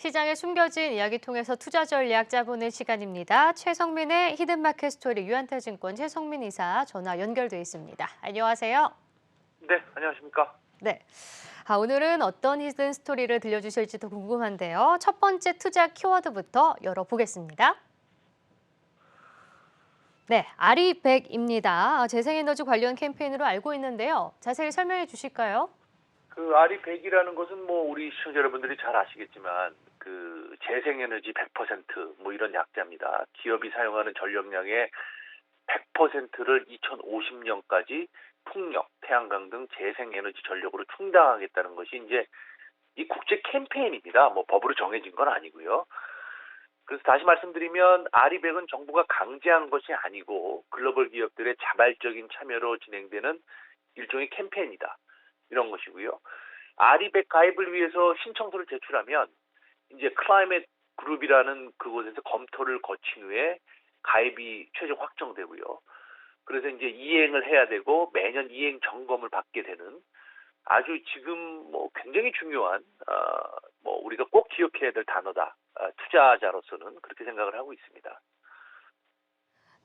시장에 숨겨진 이야기 통해서 투자 전략 짜보는 시간입니다. 최성민의 히든마켓 스토리 유한타증권 최성민 이사 전화 연결돼 있습니다. 안녕하세요. 네, 안녕하십니까. 네. 오늘은 어떤 히든 스토리를 들려주실지도 궁금한데요. 첫 번째 투자 키워드부터 열어보겠습니다. 네, 아리백입니다. 재생에너지 관련 캠페인으로 알고 있는데요. 자세히 설명해 주실까요? 그 아리100이라는 것은 뭐 우리 시청자 여러분들이 잘 아시겠지만 그 재생에너지 100%뭐 이런 약자입니다. 기업이 사용하는 전력량의 100%를 2050년까지 풍력, 태양광 등 재생에너지 전력으로 충당하겠다는 것이 이제 이 국제 캠페인입니다. 뭐 법으로 정해진 건 아니고요. 그래서 다시 말씀드리면 아리100은 정부가 강제한 것이 아니고 글로벌 기업들의 자발적인 참여로 진행되는 일종의 캠페인이다. 이런 것이고요. 아리100 가입을 위해서 신청서를 제출하면 이제 클라이밋 그룹이라는 그곳에서 검토를 거친 후에 가입이 최종 확정되고요. 그래서 이제 이행을 해야 되고 매년 이행 점검을 받게 되는 아주 지금 뭐 굉장히 중요한 뭐 우리가 꼭 기억해야 될 단어다. 투자자로서는 그렇게 생각을 하고 있습니다.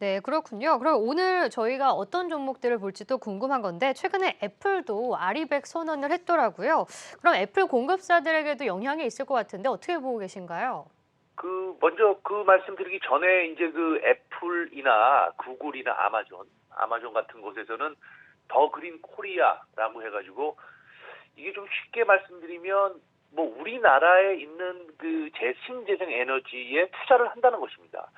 네, 그렇군요. 그럼 오늘 저희가 어떤 종목들을 볼지도 궁금한 건데 최근에 애플도 아리백 선언을 했더라고요. 그럼 애플 공급사들에게도 영향이 있을 것 같은데 어떻게 보고 계신가요? 그 먼저 그 말씀드리기 전에 이제 그 애플이나 구글이나 아마존 같은 곳에서는 더 그린 코리아라고 해가지고 이게 좀 쉽게 말씀드리면 뭐 우리나라에 있는 그 신재생 에너지에 투자를 한다는 것입니다.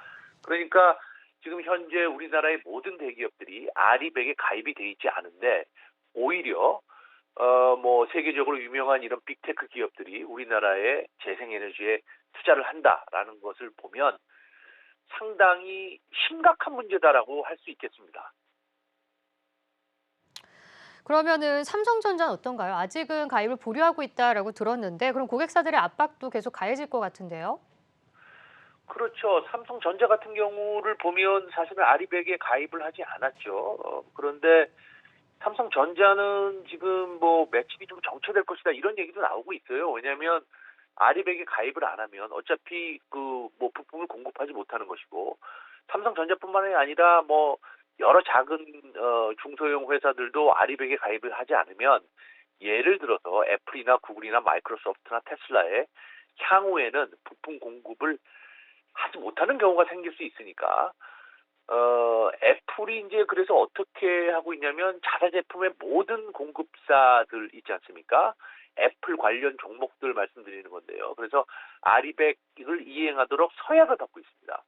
그러니까 지금 현재 우리나라의 모든 대기업들이 아리백에 가입이 돼 있지 않은데 오히려 뭐 세계적으로 유명한 이런 빅테크 기업들이 우리나라의 재생에너지에 투자를 한다라는 것을 보면 상당히 심각한 문제다라고 할 수 있겠습니다. 그러면은 삼성전자는 어떤가요? 아직은 가입을 보류하고 있다라고 들었는데 그럼 고객사들의 압박도 계속 가해질 것 같은데요? 그렇죠. 삼성전자 같은 경우를 보면 사실은 아리백에 가입을 하지 않았죠. 그런데 삼성전자는 지금 뭐 매출이 좀 정체될 것이다 이런 얘기도 나오고 있어요. 왜냐하면 아리백에 가입을 안 하면 어차피 그 뭐 부품을 공급하지 못하는 것이고 삼성전자뿐만이 아니라 뭐 여러 작은 중소형 회사들도 아리백에 가입을 하지 않으면 예를 들어서 애플이나 구글이나 마이크로소프트나 테슬라에 향후에는 부품 공급을 하지 못하는 경우가 생길 수 있으니까 애플이 이제 그래서 어떻게 하고 있냐면 자사 제품의 모든 공급사들 있지 않습니까? 애플 관련 종목들 말씀드리는 건데요. 그래서 아리백을 이행하도록 서약을 받고 있습니다.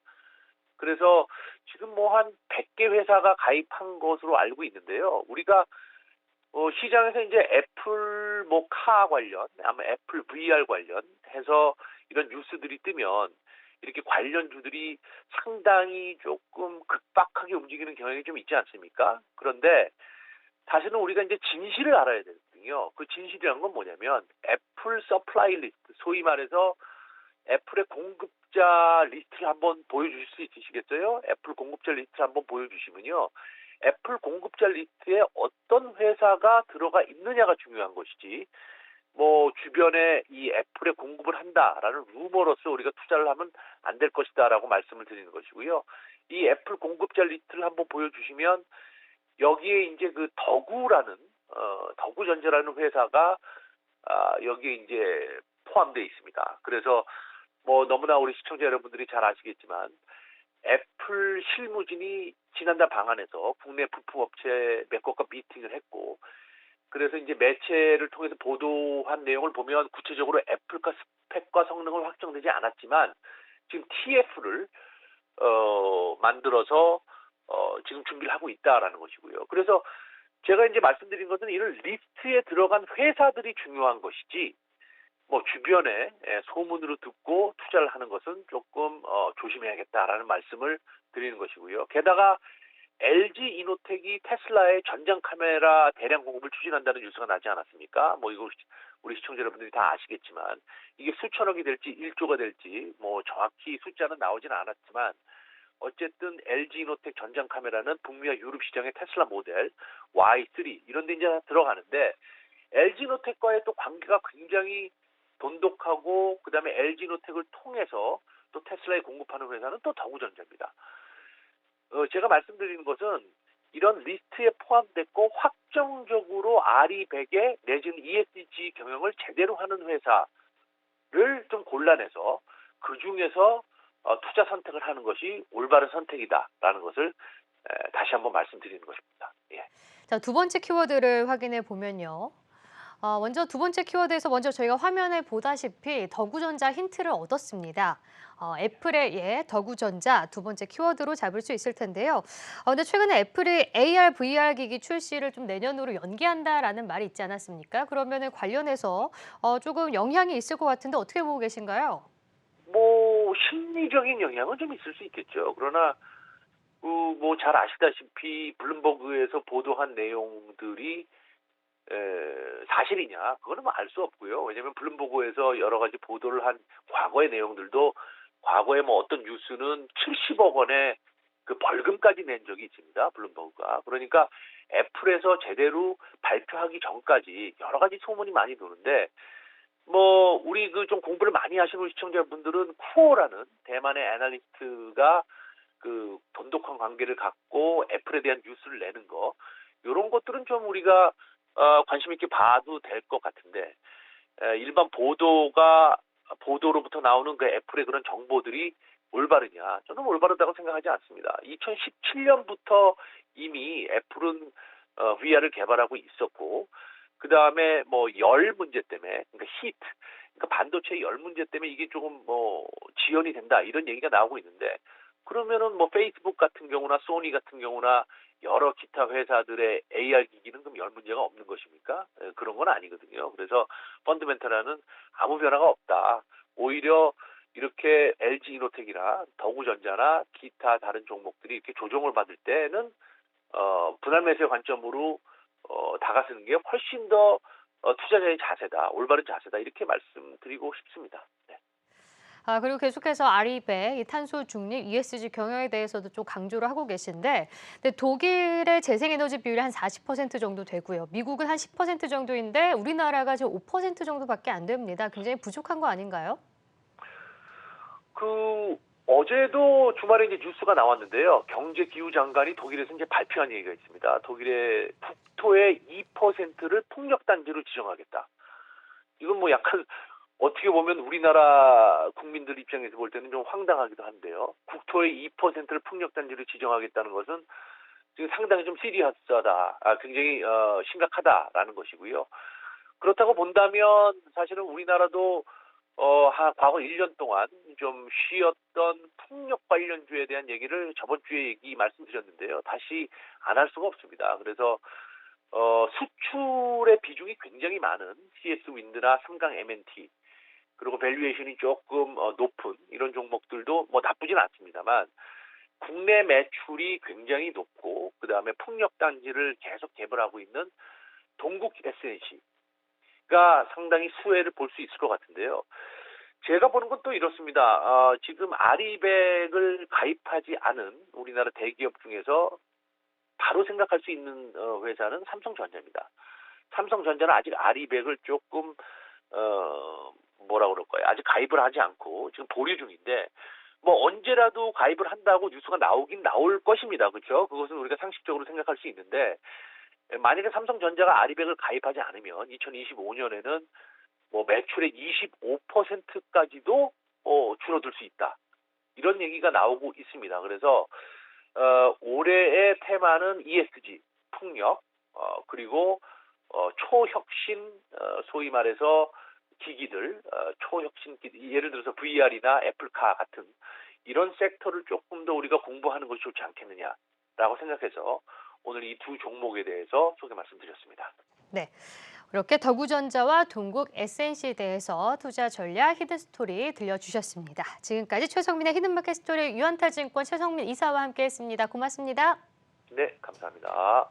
그래서 지금 뭐 한 100개 회사가 가입한 것으로 알고 있는데요. 우리가 시장에서 이제 애플 뭐 카 관련, 아마 애플 VR 관련 해서 이런 뉴스들이 뜨면 이렇게 관련주들이 상당히 조금 급박하게 움직이는 경향이 좀 있지 않습니까? 그런데 사실은 우리가 이제 진실을 알아야 되거든요. 그 진실이란 건 뭐냐면 애플 서플라이 리스트, 소위 말해서 애플의 공급자 리스트를 한번 보여주실 수 있으시겠어요? 애플 공급자 리스트를 한번 보여주시면요. 애플 공급자 리스트에 어떤 회사가 들어가 있느냐가 중요한 것이지 뭐 주변에 이 애플에 공급을 한다라는 루머로서 우리가 투자를 하면 안 될 것이다라고 말씀을 드리는 것이고요. 이 애플 공급자 리스트를 한번 보여주시면 여기에 이제 그 더구전자라는 회사가 여기에 이제 포함되어 있습니다. 그래서 뭐 너무나 우리 시청자 여러분들이 잘 아시겠지만 애플 실무진이 지난달 방한해서 국내 부품업체 몇 곳과 미팅을 했고 그래서 이제 매체를 통해서 보도한 내용을 보면 구체적으로 애플과 스펙과 성능을 확정되지 않았지만 지금 TF를 만들어서 지금 준비를 하고 있다라는 것이고요. 그래서 제가 이제 말씀드린 것은 이런 리스트에 들어간 회사들이 중요한 것이지 뭐 주변에 소문으로 듣고 투자를 하는 것은 조금 조심해야겠다라는 말씀을 드리는 것이고요. 게다가 LG 이노텍이 테슬라의 전장 카메라 대량 공급을 추진한다는 뉴스가 나지 않았습니까? 뭐 이거 우리 시청자 여러분들이 다 아시겠지만 이게 수천억이 될지 1조가 될지 뭐 정확히 숫자는 나오지는 않았지만 어쨌든 LG 이노텍 전장 카메라는 북미와 유럽 시장의 테슬라 모델 Y3 이런 데 이제 들어가는데 LG 이노텍과의 또 관계가 굉장히 돈독하고 그다음에 LG노텍을 통해서 또 테슬라에 공급하는 회사는 또 더구전자입니다. 제가 말씀드리는 것은 이런 리스트에 포함됐고 확정적으로 RE100에 내지는 ESG 경영을 제대로 하는 회사를 좀 골라내서 그중에서 투자 선택을 하는 것이 올바른 선택이다라는 것을 다시 한번 말씀드리는 것입니다. 예. 자, 두 번째 키워드를 확인해 보면요. 먼저 두 번째 키워드에서 먼저 저희가 화면에 보다시피 더구전자 힌트를 얻었습니다. 애플의 더구전자 두 번째 키워드로 잡을 수 있을 텐데요. 근데 최근에 애플이 AR, VR 기기 출시를 좀 내년으로 연기한다라는 말이 있지 않았습니까? 그러면은 관련해서 조금 영향이 있을 것 같은데 어떻게 보고 계신가요? 뭐 심리적인 영향은 좀 있을 수 있겠죠. 그러나 뭐 잘 아시다시피 블룸버그에서 보도한 내용들이 사실이냐 그거는 뭐 알 수 없고요. 왜냐하면 블룸버그에서 여러 가지 보도를 한 과거의 내용들도 과거에 뭐 어떤 뉴스는 70억 원의 그 벌금까지 낸 적이 있습니다. 블룸버그가. 그러니까 애플에서 제대로 발표하기 전까지 여러 가지 소문이 많이 도는데 뭐 우리 그 좀 공부를 많이 하시는 시청자분들은 쿠오라는 대만의 애널리스트가 그 돈독한 관계를 갖고 애플에 대한 뉴스를 내는 거 이런 것들은 좀 우리가 관심 있게 봐도 될 것 같은데 일반 보도로부터 나오는 그 애플의 그런 정보들이 올바르냐? 저는 올바르다고 생각하지 않습니다. 2017년부터 이미 애플은 VR을 개발하고 있었고 그 다음에 뭐 열 문제 때문에 그러니까 히트 그러니까 반도체 열 문제 때문에 이게 조금 뭐 지연이 된다 이런 얘기가 나오고 있는데 그러면은 뭐 페이스북 같은 경우나 소니 같은 경우나 여러 기타 회사들의 AR 기기는 그럼 열 문제가 없는 것입니까? 그런 건 아니거든요. 그래서 펀더멘털에는 아무 변화가 없다. 오히려 이렇게 LG 이노텍이나 더구전자나 기타 다른 종목들이 이렇게 조정을 받을 때는 분할 매수의 관점으로 다가서는 게 훨씬 더 투자자의 자세다, 올바른 자세다 이렇게 말씀드리고 싶습니다. 네. 그리고 계속해서 아리백, 이 탄소 중립, ESG 경영에 대해서도 좀 강조를 하고 계신데, 근데 독일의 재생에너지 비율이 한 40% 정도 되고요. 미국은 한 10% 정도인데 우리나라가 지금 5% 정도밖에 안 됩니다. 굉장히 부족한 거 아닌가요? 어제도 주말에 이제 뉴스가 나왔는데요. 경제기후 장관이 독일에서 이제 발표한 얘기가 있습니다. 독일의 국토의 2%를 풍력단지로 지정하겠다. 이건 뭐 약간 어떻게 보면 우리나라 국민들 입장에서 볼 때는 좀 황당하기도 한데요. 국토의 2%를 풍력단지로 지정하겠다는 것은 지금 상당히 좀 시리어스하다, 굉장히 심각하다라는 것이고요. 그렇다고 본다면 사실은 우리나라도 과거 1년 동안 좀 쉬었던 풍력 관련주에 대한 얘기를 저번 주에 말씀드렸는데요. 다시 안 할 수가 없습니다. 그래서 수출의 비중이 굉장히 많은 CS 윈드나 삼강 MNT 그리고 밸류에이션이 조금 높은 이런 종목들도 뭐 나쁘진 않습니다만 국내 매출이 굉장히 높고 그다음에 풍력 단지를 계속 개발하고 있는 동국 SNC가 상당히 수혜를 볼 수 있을 것 같은데요. 제가 보는 건 또 이렇습니다. 지금 아리백을 가입하지 않은 우리나라 대기업 중에서 바로 생각할 수 있는 회사는 삼성전자입니다. 삼성전자는 아직 아리백을 조금 뭐라 그럴까요? 아직 가입을 하지 않고 지금 보류 중인데 뭐 언제라도 가입을 한다고 뉴스가 나오긴 나올 것입니다. 그렇죠? 그것은 우리가 상식적으로 생각할 수 있는데 만약에 삼성전자가 아리백을 가입하지 않으면 2025년에는 뭐 매출의 25%까지도 줄어들 수 있다. 이런 얘기가 나오고 있습니다. 그래서 올해의 테마는 ESG, 풍력, 그리고 초혁신, 소위 말해서 기기들, 초혁신 기기, 예를 들어서 VR이나 애플카 같은 이런 섹터를 조금 더 우리가 공부하는 것이 좋지 않겠느냐라고 생각해서 오늘 이 두 종목에 대해서 소개 말씀드렸습니다. 네. 이렇게 더구전자와 동국 SNC에 대해서 투자 전략 히든스토리 들려주셨습니다. 지금까지 최성민의 히든마켓 스토리 유한타증권 최성민 이사와 함께했습니다. 고맙습니다. 네, 감사합니다.